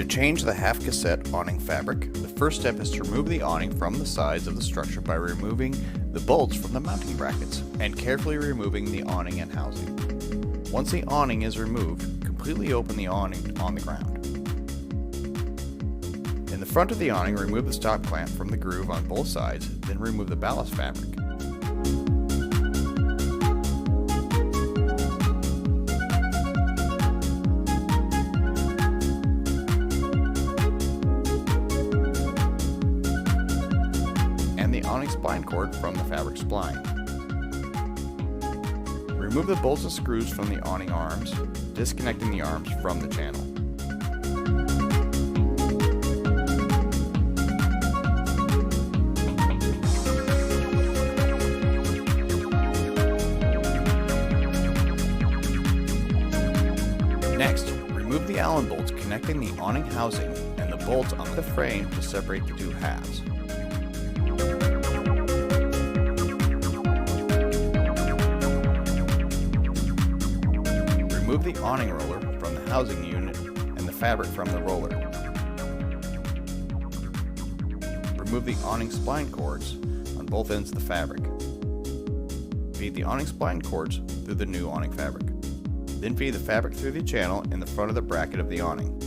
To change the half cassette awning fabric, the first step is to remove the awning from the sides of the structure by removing the bolts from the mounting brackets and carefully removing the awning and housing. Once the awning is removed, completely open the awning on the ground. In the front of the awning, remove the stop clamp from the groove on both sides, then remove the ballast fabric. And the awning spline cord from the fabric spline. Remove the bolts and screws from the awning arms, disconnecting the arms from the channel. Next, remove the Allen bolts connecting the awning housing and the bolts on the frame to separate the two halves. Remove the awning roller from the housing unit and the fabric from the roller. Remove the awning spline cords on both ends of the fabric. Feed the awning spline cords through the new awning fabric. Then feed the fabric through the channel in the front of the bracket of the awning.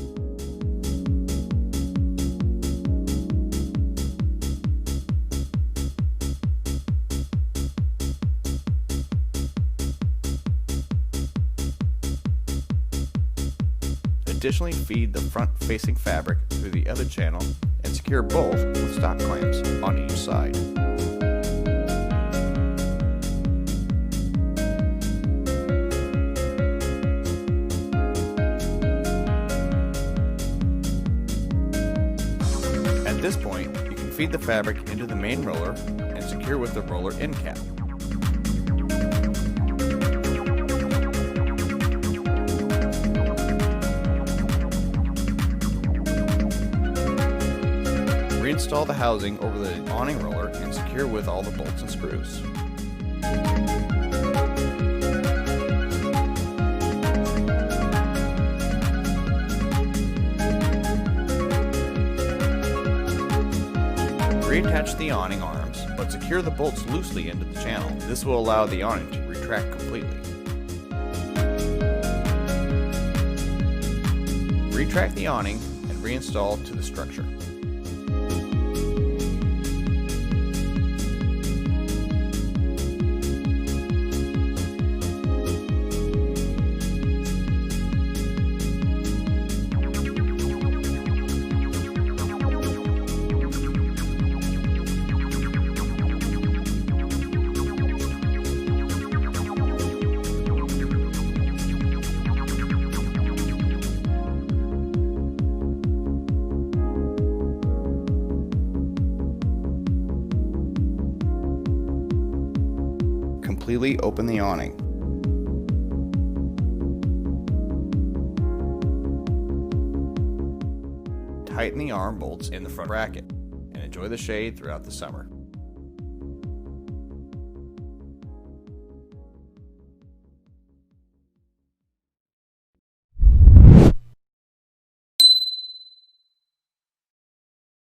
Additionally, feed the front-facing fabric through the other channel and secure both with stop clamps on each side. At this point, you can feed the fabric into the main roller and secure with the roller end cap. Reinstall the housing over the awning roller and secure with all the bolts and screws. Reattach the awning arms, but secure the bolts loosely into the channel. This will allow the awning to retract completely. Retract the awning and reinstall to the structure. Completely open the awning. Tighten the arm bolts in the front bracket and enjoy the shade throughout the summer.